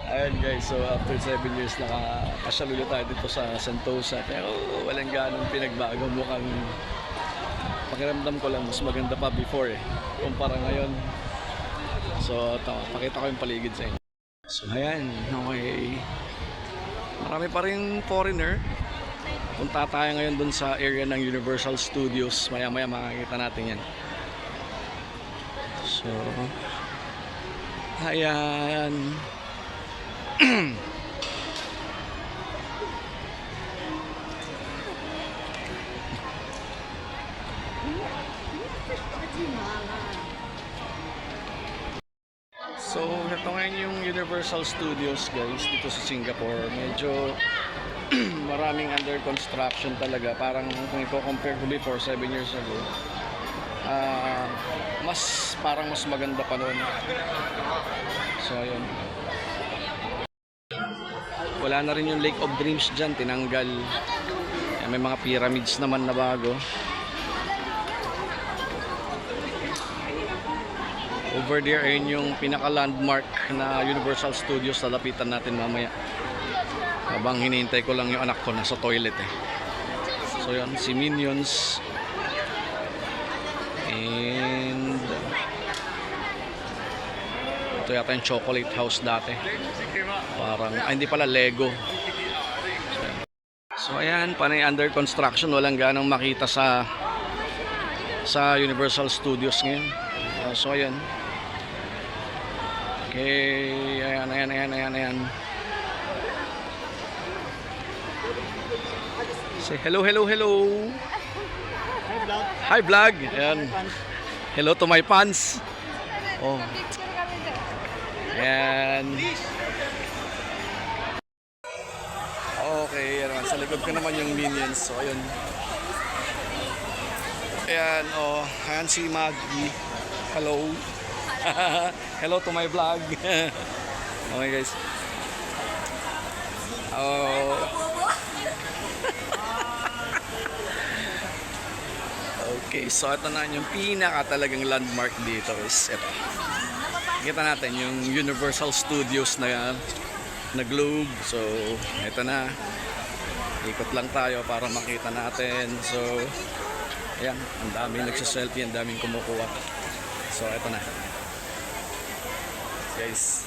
Ayun guys, so after 7 years nakakasyal ulit tayo dito sa Sentosa. Pero walang ganong pinagbago. Mukhang pakiramdam ko lang mas maganda pa before kumpara ngayon. So ito, pakita ko yung paligid sa inyo. So ayan, okay. Marami pa rin foreigner. Punta tayo ngayon dun sa area ng Universal Studios. Maya maya makakita natin yan. So ayan. So, ito ngayon yung Universal Studios guys dito sa Singapore. Medyo maraming under construction talaga. Parang kung i-compare ko before 7 years ago, parang mas maganda pa noon. So, ayun. Wala na rin yung Lake of Dreams dyan, tinanggal. May mga pyramids naman na bago. Over there ayun yung pinaka landmark na Universal Studios. Lalapitan natin mamaya. Habang hinihintay ko lang yung anak ko nasa toilet So yan, si Minions. And ito yata yung chocolate house dati. Parang, hindi pala, Lego. So ayan, panay under construction. Walang ganang makita sa Universal Studios ngayon. So ayan. Okay, ayan. Say hello. Hi vlog. Ayan. Hello to my fans. Oh. Ayan. Okay, ayan. Sa likod ko naman yung Minions. So ayun. Ayan, ayan si Maggie. Hello. Hello to my vlog. Okay guys. Okay, so ito na yung pinaka talagang landmark dito is ito. Kita natin yung Universal Studios na globe. So ito na. Ikot lang tayo para makita natin. So ayan, ang daming nagsiselfie, ang daming kumukuha. So ito na guys.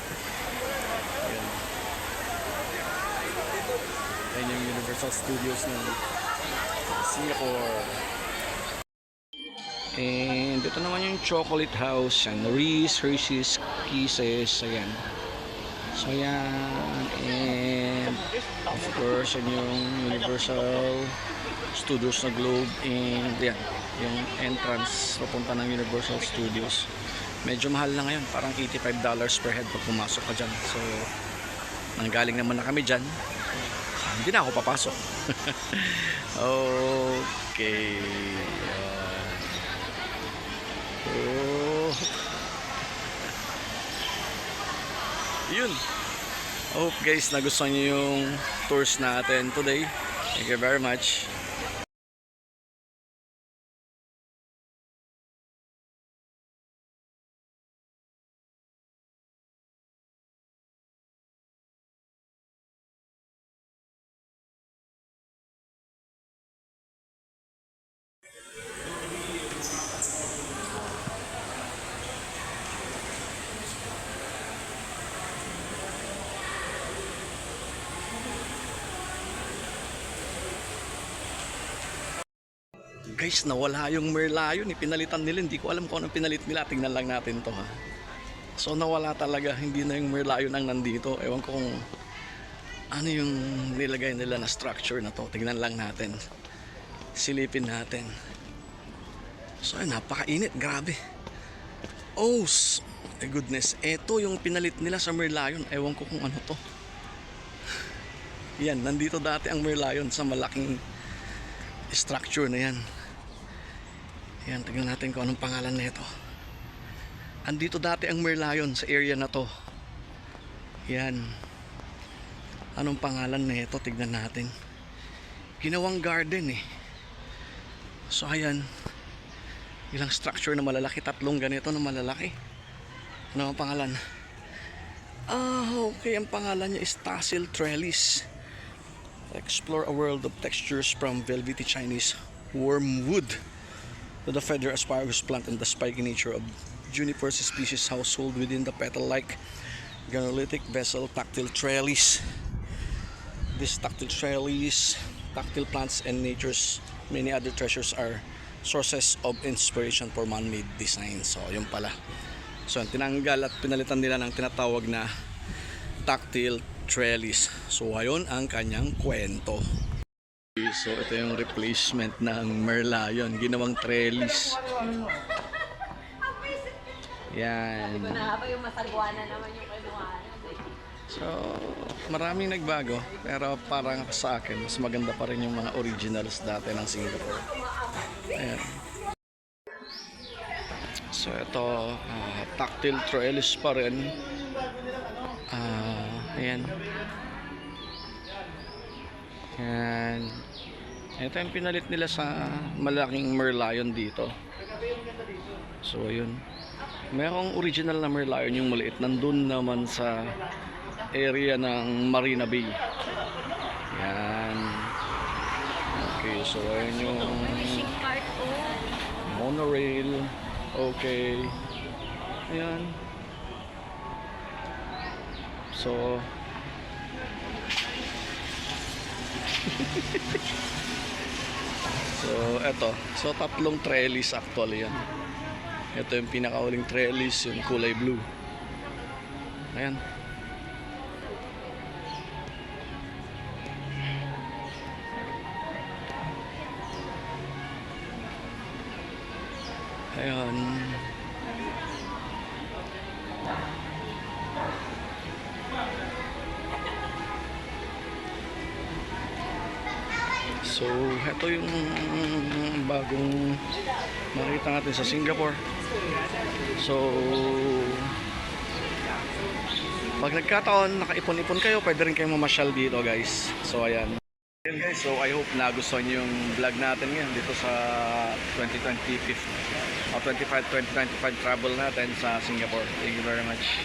Ayan yung Universal Studios ng Singapore. And ito naman yung chocolate house. Yan, Reese, Hershey's, Kisses. Ayan. So ayan. And of course yan yung Universal Studios na globe. And yan, yung entrance papunta ng Universal Studios. Medyo mahal na ngayon, parang $85 per head pag pumasok ka dyan. So nanggaling naman na kami dyan, hindi na ako papasok. Okay. Yun. Hope guys nagustuhan nyo yung tours natin today. Thank you very much. Guys, nawala yung Merlion. Pinalitan nila. Hindi ko alam kung anong pinalit nila. Tingnan lang natin to ha. So nawala talaga. Hindi na yung Merlion ang nandito. Ewan ko kung ano yung nilagay nila na structure na to. Tingnan lang natin. Silipin natin. So ay, napakainit. Grabe. Oh my goodness. Ito yung pinalit nila sa Merlion. Ewan ko kung ano to. Yan, nandito dati ang Merlion sa malaking structure na yan. Yan, tignan natin kung anong pangalan nito. Andito dati ang Merlion sa area na to. Yan. Anong pangalan nito? Tignan natin. Ginawang garden So ayan. Ilang structure na malalaki. 3 ganito na malalaki. Ano ang pangalan? Okay, ang pangalan niya is Tassel Trellis. Explore a world of textures from velvety Chinese wormwood to the feather asparagus plant and the spiky nature of juniper species household within the petal-like granulitic vessel tactile trellis. This tactile trellis, tactile plants, and nature's many other treasures are sources of inspiration for man-made designs. So, yun pala. So, tinanggal at pinalitan nila ng tinatawag na tactile trellis. So, ayun ang kanyang kwento. So, ito yung replacement ng merlion. Ginawang trellis. Yan. Ito na habang yung masagwana naman yung kinuhaan. So, maraming nagbago. Pero parang sa akin, mas maganda pa rin yung mga originals dati ng Singapore. Ayan. So, ito, tactile trellis pa rin. Ayan. Ayan. Ito yung pinalit nila sa malaking merlion dito. So, ayun. Merong original na merlion yung maliit. Nandun naman sa area ng Marina Bay. Ayan. Okay, so ayun yung monorail. Okay. Ayan. So so eto. So tatlong trellis actually yan. Ito yung pinakauling trellis, yung kulay blue. Ayan. Ayan. So, ito yung bagong makita natin sa Singapore. So, pag nagkataon, nakaipon-ipon kayo, pwede rin kayo mamasyal dito, guys. So, ayan. Ayan, guys. So, I hope nagustuhan nyo yung vlog natin ngayon dito sa 2025 travel natin sa Singapore. Thank you very much.